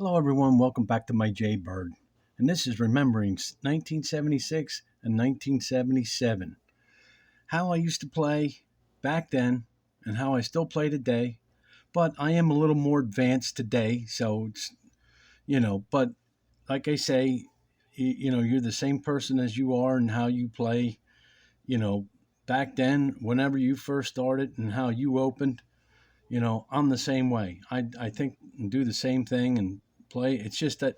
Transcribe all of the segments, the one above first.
Hello, everyone. Welcome back to my Jaybird. And this is remembering 1976 and 1977. How I used to play back then and how I still play today. But I am a little more advanced today. So but like I say, you're the same person as you are and how you play, you know, back then, whenever you first started and how you opened. I'm the same way. I think and do the same thing and play. It's just that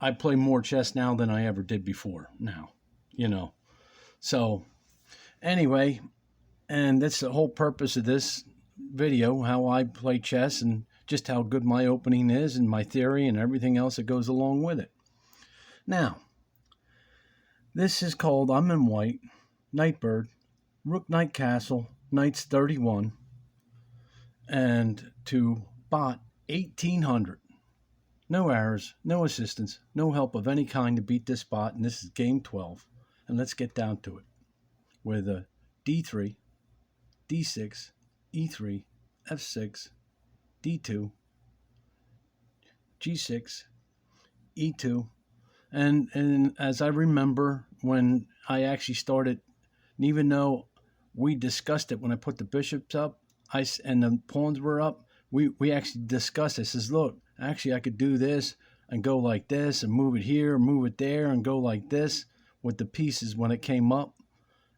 I play more chess now than I ever did before now, you know. So, anyway, and that's the whole purpose of this video, how I play chess and just how good my opening is and my theory and everything else that goes along with it. Now, this is called I'm in white, Nightbird, Rook Knight Castle, Knights 31, and to bot 1800. No errors, no assistance, no help of any kind to beat this bot, and this is game 12. And let's get down to it. With a d3, d6, e3, f6, d2, g6, e2. And as I remember when I actually started, and even though we discussed it when I put the bishops up, and the pawns were up, we actually discussed it. I says, look, actually I could do this and go like this and move it here, move it there, and go like this with the pieces when it came up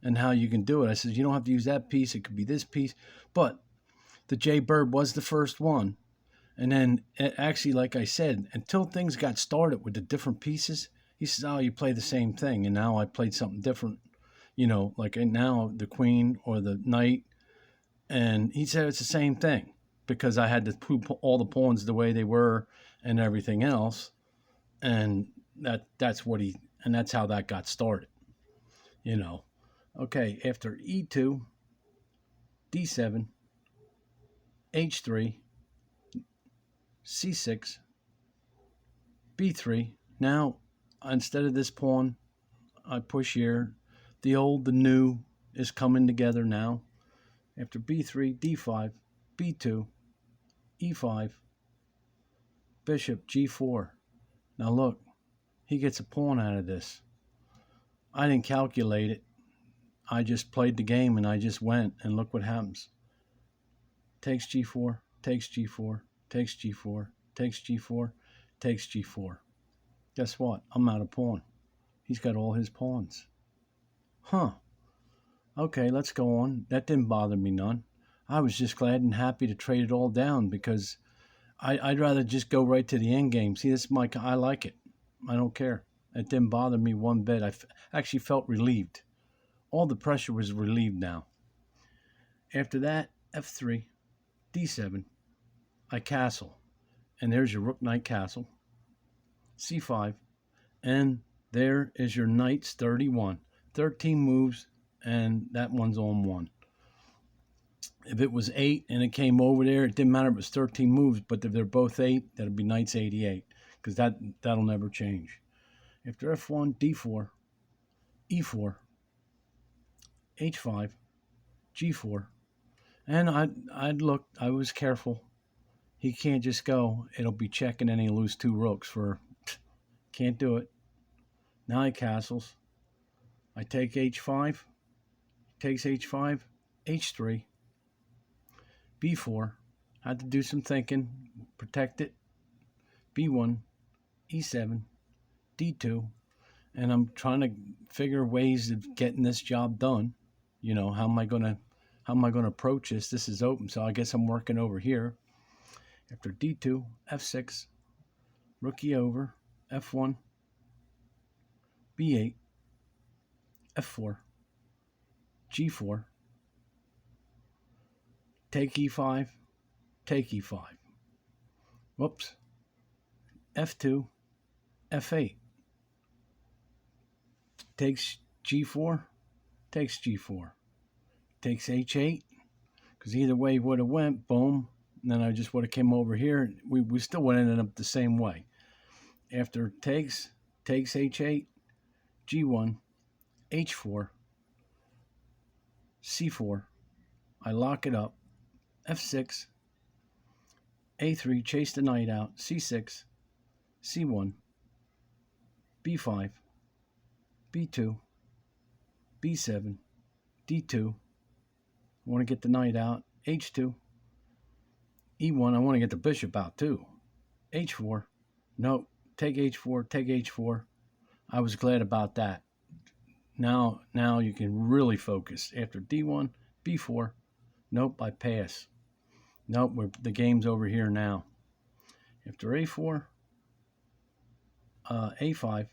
and how you can do it. I said, you don't have to use that piece. It could be this piece. But the Jaybird was the first one. And then actually, like I said, until things got started with the different pieces, he says, oh, you play the same thing. And now I played something different, like now the queen or the knight. And he said it's the same thing because I had to put all the pawns the way they were and everything else. And that's how that got started, Okay, after e2, d7, h3, c6, b3. Now, instead of this pawn, I push here. The old, the new is coming together now. After b3, d5, b2, e5, bishop g4. Now look, he gets a pawn out of this. I didn't calculate it. I just played the game and I just went, and look what happens. Takes g4, takes g4, takes g4, takes g4, takes g4. Guess what? I'm out of pawn. He's got all his pawns. Huh. Okay, let's go on. That didn't bother me none. I was just glad and happy to trade it all down because I'd rather just go right to the end game. See, I like it. I don't care. It didn't bother me one bit. I actually felt relieved. All the pressure was relieved now. After that, f3, d7, I castle. And there's your rook knight castle. c5, and there is your knights 31. 13 moves, and that one's on 1. If it was 8 and it came over there, it didn't matter if it was 13 moves, but if they're both 8, that'd be knights 88, because that'll never change. After f1, d4, e4, h5, g4, and I was careful. He can't just go. It'll be check, and then he'll lose 2 rooks can't do it. Now he castles. I take h5, takes h5, h3, b4. Had to do some thinking, protect it. b1, e7, d2, and I'm trying to figure ways of getting this job done. How am I gonna approach this? This is open, so I guess I'm working over here. After d2, f6, rook e over, f1, b8, f4, g4, take e5, take e5. Whoops. f2, f8. Takes g4, takes g4. Takes h8, because either way he would have went, boom. And then I just would have came over here. We still would have ended up the same way. After takes h8, g1, h4, c4. I lock it up. f6, a3, chase the knight out. c6, C1, B5, B2, B7, D2. I want to get the knight out. H2, E1. I want to get the bishop out too. H4. Nope. Take H4. Take H4. I was glad about that. Now you can really focus. After D1, B4. Nope. I pass. Nope. The game's over here now. After A4, A5,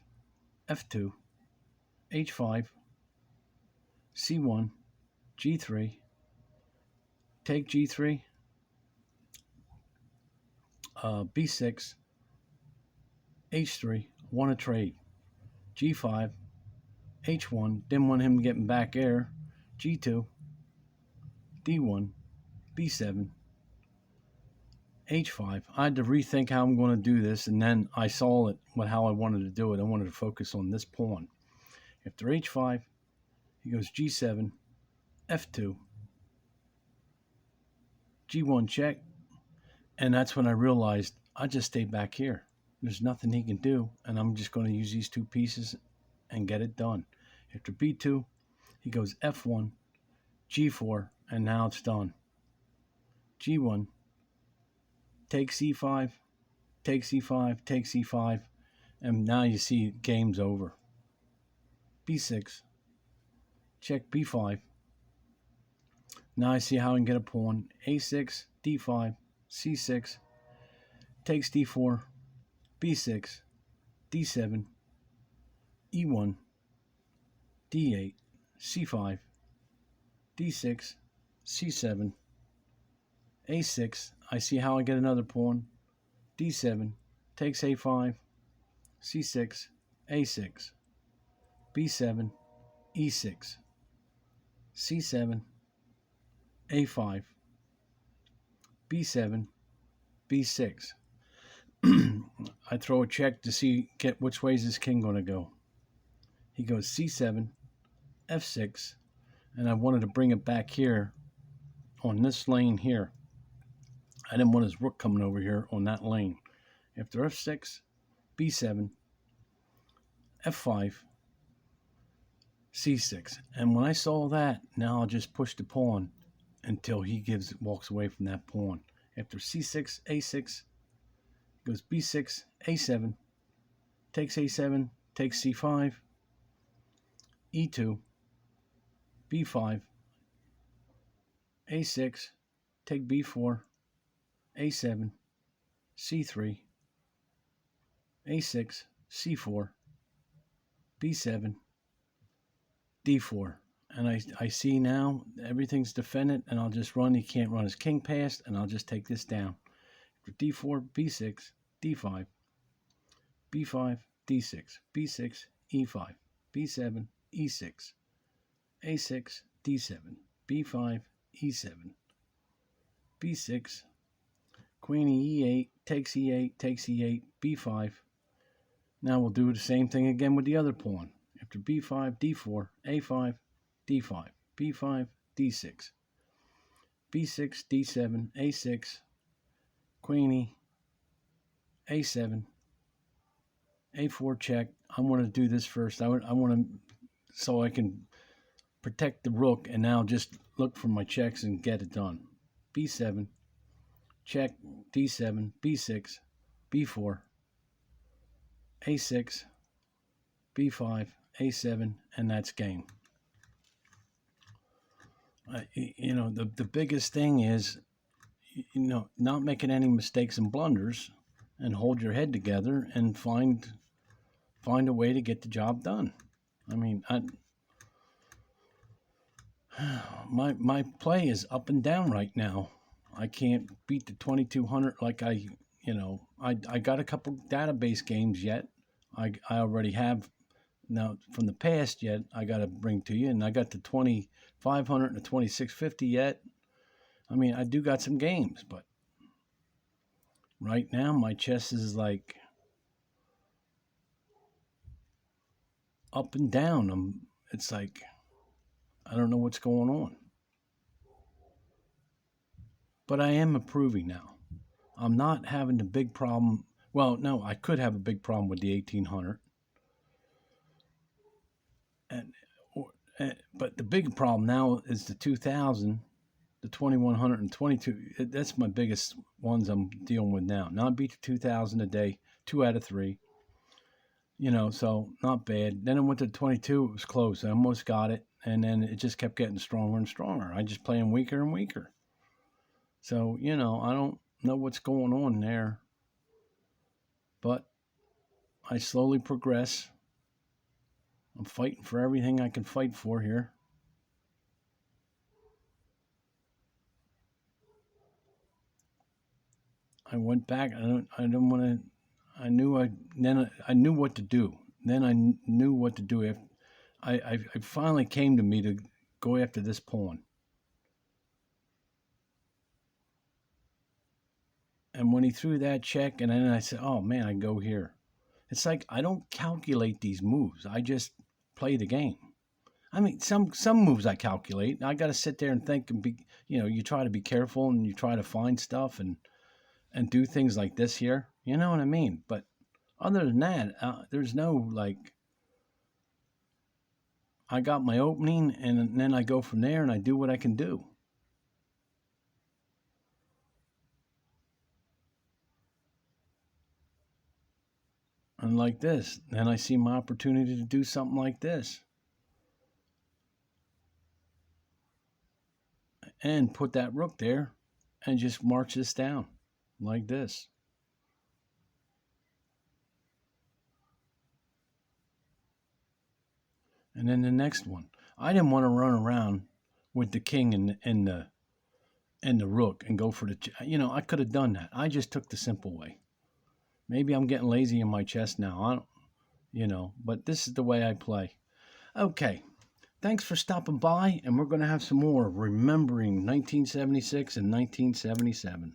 F2, H5, C1, G3. Take G3. B6, H3, want to trade. G5, H1, didn't want him getting back air. G2, D1, B7, H5. I had to rethink how I'm going to do this, and then I saw it, how I wanted to do it. I wanted to focus on this pawn. After H5, he goes G7, F2, G1 check, and that's when I realized I just stay back here. There's nothing he can do, and I'm just going to use these two pieces and get it done. After B2, he goes F1, G4, and now it's done. G1, take C5, take C5, take C5, and now you see game's over. B6, check B5. Now I see how I can get a pawn. A6, D5, C6, takes D4, B6, D7, E1, D8, C5, D6, C7, A6. I see how I get another pawn. D7, takes A5, C6, A6, B7, E6, C7, A5, B7, B6. I throw a check to get which way is this king going to go. He goes C7, F6, and I wanted to bring it back here on this lane here. I didn't want his rook coming over here on that lane. After F6, B7, F5, C6. And when I saw that, now I'll just push the pawn until he walks away from that pawn. After C6, A6, goes B6, A7, takes A7, takes C5, E2, B5, A6, take B4, A7, C3, A6, C4, B7, D4. And I see now everything's defended, and I'll just run. He can't run his king past, and I'll just take this down. For D4, B6, D5, B5, D6, B6, E5, B7, E6, A6, D7, B5, E7, B6, Queen E8, takes E8, takes E8, B5. Now we'll do the same thing again with the other pawn. After B5, D4, A5, D5, B5, D6, B6, D7, A6, Queen E, A7, A4 check. I want to do this first. I want to, so I can protect the rook, and now just look for my checks and get it done. B7, check, D7, B6, B4, A6, B5, A7, and that's game. The biggest thing is, not making any mistakes and blunders, and hold your head together and find a way to get the job done. I mean, my play is up and down right now. I can't beat the 2200 like I got a couple database games yet. I already have now from the past yet. I got to bring to you, and I got the 2500 and the 2650 yet. I mean, I do got some games, but right now my chess is like up and down. It's like I don't know what's going on. But I am improving now. I'm not having the big problem Well, no, I could have a big problem with the 1800, and but the big problem now is the 2000, the 2100 and 22. That's my biggest ones I'm dealing with now. Not beat the 2000 a day, 2 out of 3. So not bad. Then I went to 22. It was close. I almost got it, and then it just kept getting stronger and stronger. I just playing weaker and weaker. So I don't know what's going on there, but I slowly progress. I'm fighting for everything I can fight for here. I went back. I don't want to. I knew what to do. Then I knew what to do. I finally came to me to go after this pawn. And when he threw that check, and then I said, "Oh man, I go here." It's like I don't calculate these moves. I just play the game. I mean, some moves I calculate. I got to sit there and think and be. You try to be careful and you try to find stuff and do things like this here. You know what I mean? But other than that, there's no like. I got my opening, and then I go from there and I do what I can do. And like this, then I see my opportunity to do something like this. And put that rook there and just march this down like this. And then the next one. I didn't want to run around with the king and the rook and go for the. I could have done that. I just took the simple way. Maybe I'm getting lazy in my chess now. I don't. But this is the way I play. Okay. Thanks for stopping by, and we're going to have some more remembering 1976 and 1977.